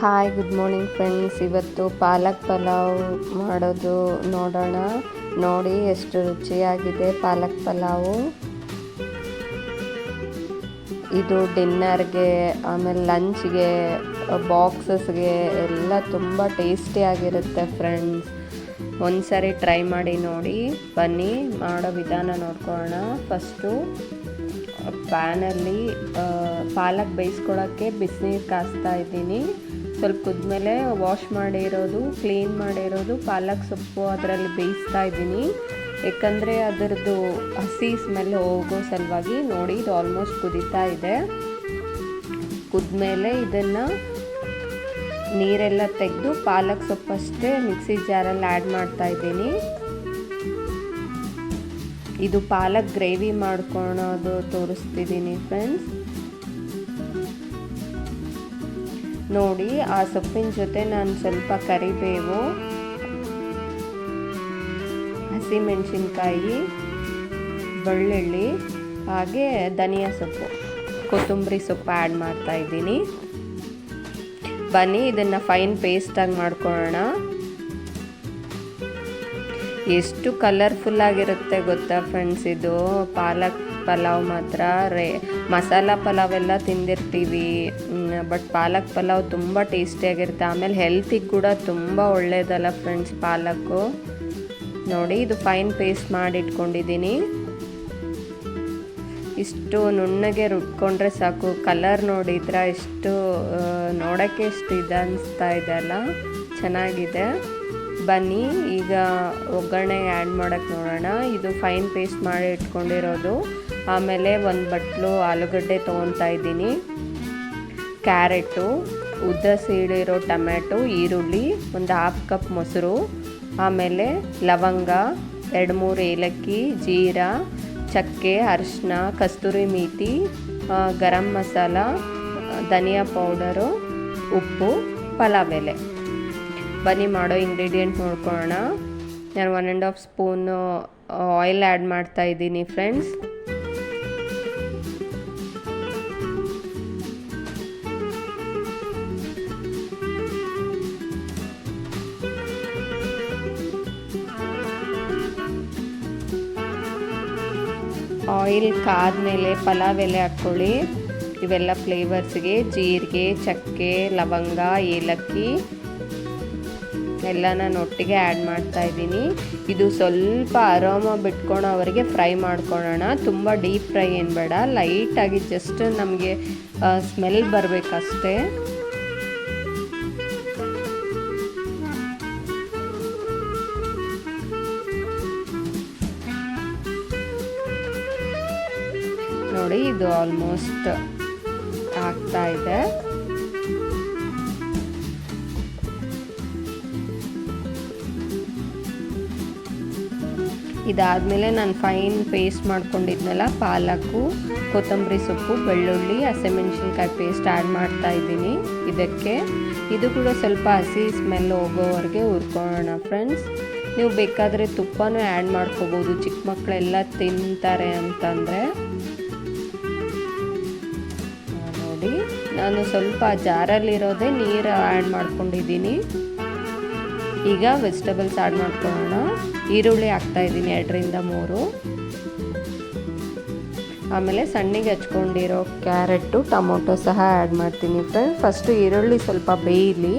Hi good morning friends. ಇವತ್ತು ಪಾಲಕ್ ಪಲಾವ್ ಮಾಡೋದು ನೋಡೋಣ. ನೋಡಿ ಎಷ್ಟು ರುಚಿಯಾಗಿದೆ ಪಾಲಕ್ ಪಲಾವು. ಇದು ಡಿನ್ನರ್ಗೆ, ಆಮೇಲೆ ಲಂಚ್ಗೆ, ಬಾಕ್ಸಸ್ಗೆ ಎಲ್ಲ ತುಂಬ ಟೇಸ್ಟಿಯಾಗಿರುತ್ತೆ ಫ್ರೆಂಡ್ಸ್. ಒಂದ್ಸರಿ ಟ್ರೈ ಮಾಡಿ ನೋಡಿ. ಬನ್ನಿ ಮಾಡೋ ವಿಧಾನ ನೋಡ್ಕೊಳ್ಳೋಣ. ಫಸ್ಟು ಪ್ಯಾನಲ್ಲಿ ಪಾಲಕ್ ಬೇಯಿಸ್ಕೊಳ್ಳೋಕ್ಕೆ ಬಿಸಿನೀರು ಕಾಸ್ತಾ ಇದ್ದೀನಿ. ಸ್ವಲ್ಪ ಕುದ್ಮೇಲೆ ವಾಶ್ ಮಾಡಿರೋದು, ಕ್ಲೀನ್ ಮಾಡಿರೋದು ಪಾಲಕ್ ಸೊಪ್ಪು ಅದರಲ್ಲಿ ಬೇಯಿಸ್ತಾ ಇದ್ದೀನಿ. ಯಾಕಂದರೆ ಅದರದ್ದು ಹಸಿ ಸ್ಮೆಲ್ ಹೋಗೋ ಸಲುವಾಗಿ. ನೋಡಿ, ಇದು ಆಲ್ಮೋಸ್ಟ್ ಕುದೀತಾ ಇದೆ. ಕುದ್ಮೇಲೆ ಇದನ್ನು ನೀರೆಲ್ಲ ತೆಗೆದು ಪಾಲಕ್ ಸೊಪ್ಪಷ್ಟೇ ಮಿಕ್ಸಿ ಜಾರಲ್ಲಿ ಆ್ಯಡ್ ಮಾಡ್ತಾ ಇದ್ದೀನಿ. ಇದು ಪಾಲಕ್ ಗ್ರೇವಿ ಮಾಡ್ಕೊಳೋದು ತೋರಿಸ್ತಿದ್ದೀನಿ ಫ್ರೆಂಡ್ಸ್. ನೋಡಿ, ಆ ಸೊಪ್ಪಿನ ಜೊತೆ ನಾನು ಸ್ವಲ್ಪ ಕರಿಬೇವು, ಹಸಿಮೆಣಸಿನ್ಕಾಯಿ, ಬೆಳ್ಳುಳ್ಳಿ, ಹಾಗೆ ಧನಿಯಾ ಸೊಪ್ಪು, ಕೊತ್ತಂಬರಿ ಸೊಪ್ಪು ಆ್ಯಡ್ ಮಾಡ್ತಾ ಇದ್ದೀನಿ. ಬನ್ನಿ ಇದನ್ನು ಫೈನ್ ಪೇಸ್ಟಾಗಿ ಮಾಡ್ಕೊಳ್ಳೋಣ. ಎಷ್ಟು ಕಲರ್ಫುಲ್ಲಾಗಿರುತ್ತೆ ಗೊತ್ತಾ ಫ್ರೆಂಡ್ಸ್ ಇದು ಪಾಲಕ್ ಪಲಾವ್ ಮಾತ್ರ. ಮಸಾಲ ಪಲಾವ್ ಎಲ್ಲ ತಿಂದಿರ್ತೀವಿ, ಬಟ್ ಪಾಲಕ್ ಪಲಾವ್ ತುಂಬ ಟೇಸ್ಟಿಯಾಗಿರುತ್ತೆ. ಆಮೇಲೆ ಹೆಲ್ತಿಗೆ ಕೂಡ ತುಂಬ ಒಳ್ಳೆಯದಲ್ಲ ಫ್ರೆಂಡ್ಸ್ ಪಾಲಕ್ಕು. ನೋಡಿ, ಇದು ಫೈನ್ ಪೇಸ್ಟ್ ಮಾಡಿ ಇಟ್ಕೊಂಡಿದ್ದೀನಿ. ಇಷ್ಟು ನುಣ್ಣಗೆ ರುಬ್ಕೊಂಡ್ರೆ ಸಾಕು. ಕಲರ್ ನೋಡಿದ್ರೆ ಎಷ್ಟು ನೋಡೋಕ್ಕೆ ಎಷ್ಟು ಇದು ಅನಿಸ್ತಾ ಇದೆ ಅಲ್ಲ, ಚೆನ್ನಾಗಿದೆ. ಬನ್ನಿ ಈಗ ಒಗ್ಗರಣೆಗೆ ಆ್ಯಡ್ ಮಾಡೋಕ್ಕೆ ನೋಡೋಣ. ಇದು ಫೈನ್ ಪೇಸ್ಟ್ ಮಾಡಿ ಇಟ್ಕೊಂಡಿರೋದು. ಆಮೇಲೆ ಒಂದು ಬಟ್ಲು ಆಲೂಗಡ್ಡೆ ತೊಗೊತಾ ಇದ್ದೀನಿ, ಕ್ಯಾರೆಟು, ಉದ್ದ ಸೀಳಿರೋ ಟೊಮ್ಯಾಟೊ, ಈರುಳ್ಳಿ, ಒಂದು 1/2 ಕಪ್ ಮೊಸರು, ಆಮೇಲೆ ಲವಂಗ, 2-3 ಏಲಕ್ಕಿ, ಜೀರಾ, ಚಕ್ಕೆ, ಅರಿಶಿನ, ಕಸ್ತೂರಿ ಮೇಥಿ, ಗರಂ ಮಸಾಲ, ಧನಿಯಾ ಪೌಡರು, ಉಪ್ಪು, ಪಲಾವ್ ಎಲೆ. ಬನ್ನಿ ಮಾಡೋ ಇಂಗ್ರೀಡಿಯೆಂಟ್ ನೋಡ್ಕೊಳ್ಳೋಣ. ನಾನು 1.5 ಸ್ಪೂನು ಆಯಿಲ್ ಆ್ಯಡ್ ಮಾಡ್ತಾ ಇದ್ದೀನಿ ಫ್ರೆಂಡ್ಸ್. ಆಯಿಲ್ ಕಾದ್ಮೇಲೆ ಪಲಾವ್ ಎಲೆ ಹಾಕ್ಕೊಳ್ಳಿ. ಇವೆಲ್ಲ ಫ್ಲೇವರ್ಸ್ಗೆ ಜೀರಿಗೆ, ಚಕ್ಕೆ, ಲವಂಗ, ಏಲಕ್ಕಿ ಎಲ್ಲ ನಾನು ಒಟ್ಟಿಗೆ ಆ್ಯಡ್ ಮಾಡ್ತಾ ಇದ್ದೀನಿ. ಇದು ಸ್ವಲ್ಪ ಅರೋಮ ಬಿಟ್ಕೊಳೋವರೆಗೆ ಫ್ರೈ ಮಾಡ್ಕೊಳ್ಳೋಣ. ತುಂಬ ಡೀಪ್ ಫ್ರೈ ಏನು ಬೇಡ, ಲೈಟಾಗಿ ಜಸ್ಟ್ ನಮಗೆ ಸ್ಮೆಲ್ ಬರಬೇಕಷ್ಟೇ. ನೋಡಿ, ಇದು ಆಲ್ಮೋಸ್ಟ್ ಆಗ್ತಾ ಇದೆ. ಇದಾದಮೇಲೆ ನಾನು ಫೈನ್ ಪೇಸ್ಟ್ ಮಾಡ್ಕೊಂಡಿದ್ನಲ್ಲ ಪಾಲಕ್ಕು, ಕೊತ್ತಂಬರಿ ಸೊಪ್ಪು, ಬೆಳ್ಳುಳ್ಳಿ, ಹಸಿಮೆಣಸಿನ್ಕಾಯಿ ಪೇಸ್ಟ್ ಆ್ಯಡ್ ಮಾಡ್ತಾ ಇದ್ದೀನಿ ಇದಕ್ಕೆ. ಇದು ಕೂಡ ಸ್ವಲ್ಪ ಹಸಿ ಸ್ಮೆಲ್ ಹೋಗೋವರೆಗೆ ಹುರ್ಕೊಳ್ಳೋಣ ಫ್ರೆಂಡ್ಸ್. ನೀವು ಬೇಕಾದರೆ ತುಪ್ಪನೂ ಆ್ಯಡ್ ಮಾಡ್ಕೋಬೋದು, ಚಿಕ್ಕ ಮಕ್ಕಳೆಲ್ಲ ತಿಂತಾರೆ ಅಂತಂದರೆ. ನೋಡಿ, ನಾನು ಸ್ವಲ್ಪ ಜಾರಲ್ಲಿರೋದೇ ನೀರು ಆ್ಯಡ್ ಮಾಡ್ಕೊಂಡಿದ್ದೀನಿ. ಈಗ ವೆಜಿಟೇಬಲ್ಸ್ ಆ್ಯಡ್ ಮಾಡ್ಕೊಳ್ಳೋಣ. ಈರುಳ್ಳಿ ಹಾಕ್ತಾಯಿದ್ದೀನಿ 2-3. ಆಮೇಲೆ ಸಣ್ಣಗೆ ಹಚ್ಕೊಂಡಿರೋ ಕ್ಯಾರೆಟು, ಟೊಮೊಟೊ ಸಹ ಆ್ಯಡ್ ಮಾಡ್ತೀನಿ ಫ್ರೆಂಡ್ಸ್. ಫಸ್ಟು ಈರುಳ್ಳಿ ಸ್ವಲ್ಪ ಬೇಯಲಿ,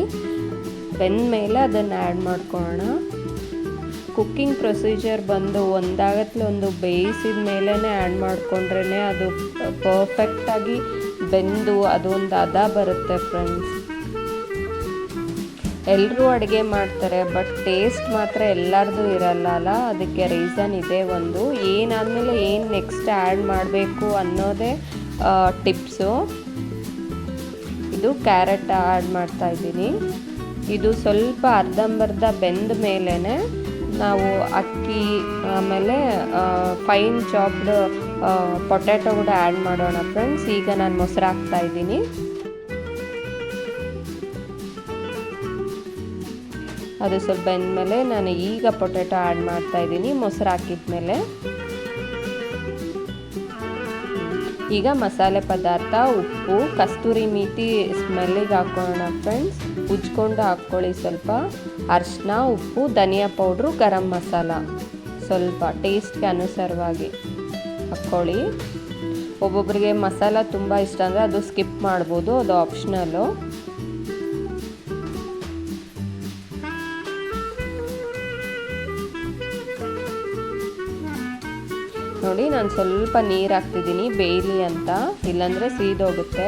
ಬೆಂದ ಮೇಲೆ ಅದನ್ನು ಆ್ಯಡ್ ಮಾಡ್ಕೊಳ್ಳೋಣ. ಕುಕ್ಕಿಂಗ್ ಪ್ರೊಸೀಜರ್ ಬಂದು ಒಂದಾಗತ್ಲೆ ಒಂದು ಬೇಯಿಸಿದ ಮೇಲೇ ಆ್ಯಡ್ ಮಾಡಿಕೊಂಡ್ರೇ ಅದು ಪರ್ಫೆಕ್ಟಾಗಿ ಬೆಂದು ಅದೊಂದು ಹದ ಬರುತ್ತೆ ಫ್ರೆಂಡ್ಸ್. ಎಲ್ಲರೂ ಅಡುಗೆ ಮಾಡ್ತಾರೆ, ಬಟ್ ಟೇಸ್ಟ್ ಮಾತ್ರ ಎಲ್ಲರದು ಇರಲ್ಲ ಅಲ್ಲ. ಅದಕ್ಕೆ ರೀಸನ್ ಇದೆ ಒಂದು. ಏನಾದಮೇಲೆ ಏನು ನೆಕ್ಸ್ಟ್ ಆ್ಯಡ್ ಮಾಡಬೇಕು ಅನ್ನೋದೇ ಟಿಪ್ಸು. ಇದು ಕ್ಯಾರೆಟ್ ಆ್ಯಡ್ ಮಾಡ್ತಾ ಇದ್ದೀನಿ. ಇದು ಸ್ವಲ್ಪ ಅರ್ಧಂಬರ್ಧ ಬೆಂದ ಮೇಲೇ ನಾವು ಅಕ್ಕಿ, ಆಮೇಲೆ ಫೈನ್ ಚಾಪ್ಡ್ ಪೊಟ್ಯಾಟೊ ಕೂಡ ಆ್ಯಡ್ ಮಾಡೋಣ ಫ್ರೆಂಡ್ಸ್. ಈಗ ನಾನು ಮೊಸರು ಹಾಕ್ತಾ ಇದ್ದೀನಿ. ಅದು ಸ್ವಲ್ಪ ಬೆಂದಮೇಲೆ ನಾನು ಈಗ ಪೊಟ್ಯಾಟೊ ಆ್ಯಡ್ ಮಾಡ್ತಾ ಇದ್ದೀನಿ ಮೊಸರು ಹಾಕಿದ್ಮೇಲೆ. ಈಗ ಮಸಾಲೆ ಪದಾರ್ಥ, ಉಪ್ಪು, ಕಸ್ತೂರಿ ಮೇಥಿ ಸ್ಮೆಲ್ಲಿಗೆ ಹಾಕೋಣ ಫ್ರೆಂಡ್ಸ್, ಉಜ್ಕೊಂಡು ಹಾಕ್ಕೊಳ್ಳಿ. ಸ್ವಲ್ಪ ಅರಿಶಿನ, ಉಪ್ಪು, ಧನಿಯಾ ಪೌಡ್ರು, ಗರಂ ಮಸಾಲ ಸ್ವಲ್ಪ ಟೇಸ್ಟ್ಗೆ ಅನುಸಾರವಾಗಿ ಹಾಕ್ಕೊಳ್ಳಿ. ಒಬ್ಬೊಬ್ಬರಿಗೆ ಮಸಾಲ ತುಂಬ ಇಷ್ಟ ಅಂದರೆ ಅದು ಸ್ಕಿಪ್ ಮಾಡ್ಬೋದು, ಅದು ಆಪ್ಷನಲ್ಲು. ನೋಡಿ ನಾನು ಸ್ವಲ್ಪ ನೀರು ಹಾಕ್ತಿದ್ದೀನಿ ಬೇಯಲಿ ಅಂತ, ಇಲ್ಲಾಂದರೆ ಸೀದೋಗುತ್ತೆ.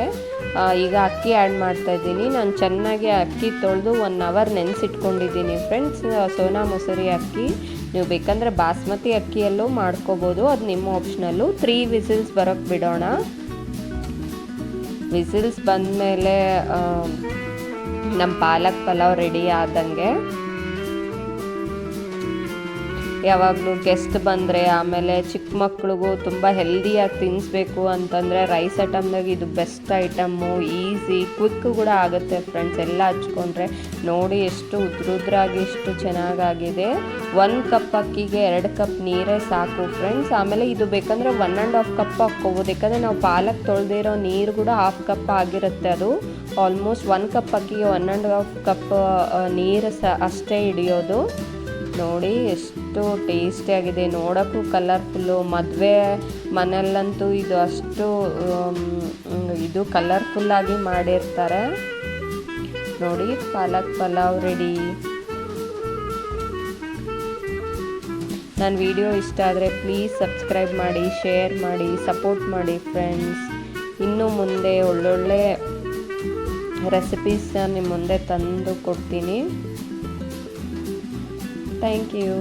ಈಗ ಅಕ್ಕಿ ಆ್ಯಡ್ ಮಾಡ್ತಾಯಿದ್ದೀನಿ. ನಾನು ಚೆನ್ನಾಗಿ ಅಕ್ಕಿ ತೊಳೆದು 1 ಅವರ್ ನೆನೆಸಿಟ್ಕೊಂಡಿದ್ದೀನಿ ಫ್ರೆಂಡ್ಸ್. ಸೋನಾ ಮಸೂರಿ ಅಕ್ಕಿ, ನೀವು ಬೇಕಂದರೆ ಬಾಸ್ಮತಿ ಅಕ್ಕಿಯಲ್ಲೂ ಮಾಡ್ಕೋಬೋದು, ಅದು ನಿಮ್ಮ ಆಪ್ಷನಲ್ಲು. 3 ವಿಸಿಲ್ಸ್ ಬರೋಕ್ಕೆ ಬಿಡೋಣ. ವಿಸಿಲ್ಸ್ ಬಂದಮೇಲೆ ನಮ್ಮ ಪಾಲಕ್ ಪಲಾವ್ ರೆಡಿ ಆದಂಗೆ. ಯಾವಾಗಲೂ ಗೆಸ್ಟ್ ಬಂದರೆ, ಆಮೇಲೆ ಚಿಕ್ಕ ಮಕ್ಳಿಗೂ ತುಂಬ ಹೆಲ್ದಿಯಾಗಿ ತಿನ್ನಿಸ್ಬೇಕು ಅಂತಂದರೆ ರೈಸ್ ಐಟಮ್ದಾಗ ಇದು ಬೆಸ್ಟ್ ಐಟಮ್ಮು. ಈಸಿ, ಕ್ವಿಕ್ ಕೂಡ ಆಗುತ್ತೆ ಫ್ರೆಂಡ್ಸ್. ಎಲ್ಲ ಹಚ್ಕೊಂಡ್ರೆ ನೋಡಿ ಎಷ್ಟು ಉದ್ರಾಗಿ ಎಷ್ಟು ಚೆನ್ನಾಗಾಗಿದೆ. 1 ಕಪ್ ಅಕ್ಕಿಗೆ 2 ಕಪ್ ನೀರೇ ಸಾಕು ಫ್ರೆಂಡ್ಸ್. ಆಮೇಲೆ ಇದು ಬೇಕಂದರೆ 1.5 ಕಪ್ ಹಾಕ್ಕೋಬೋದು, ಯಾಕಂದರೆ ನಾವು ಪಾಲಕ್ ತೊಳೆದಿರೋ ನೀರು ಕೂಡ 1/2 ಕಪ್ ಆಗಿರುತ್ತೆ. ಅದು ಆಲ್ಮೋಸ್ಟ್ 1 ಕಪ್ ಅಕ್ಕಿಗೆ 1.5 ಕಪ್ ನೀರು ಅಷ್ಟೇ ಹಿಡಿಯೋದು. ನೋಡಿ ಎಷ್ಟು ಟೇಸ್ಟಿಯಾಗಿದೆ, ನೋಡೋಕ್ಕೂ ಕಲರ್ಫುಲ್ಲು. ಮದುವೆ ಮನೆಯಲ್ಲಂತೂ ಇದು ಅಷ್ಟು ಇದು ಕಲರ್ಫುಲ್ಲಾಗಿ ಮಾಡಿರ್ತಾರೆ. ನೋಡಿ ಪಾಲಕ್ ಪಲಾವ್ ರೆಡಿ. ನನ್ನ ವಿಡಿಯೋ ಇಷ್ಟ ಆದರೆ ಪ್ಲೀಸ್ ಸಬ್ಸ್ಕ್ರೈಬ್ ಮಾಡಿ, ಶೇರ್ ಮಾಡಿ, ಸಪೋರ್ಟ್ ಮಾಡಿ ಫ್ರೆಂಡ್ಸ್. ಇನ್ನು ಮುಂದೆ ಒಳ್ಳೊಳ್ಳೆ ರೆಸಿಪೀಸ್ ನಿಮ್ಮ ಮುಂದೆ ತಂದು ಕೊಡ್ತೀನಿ. Thank you.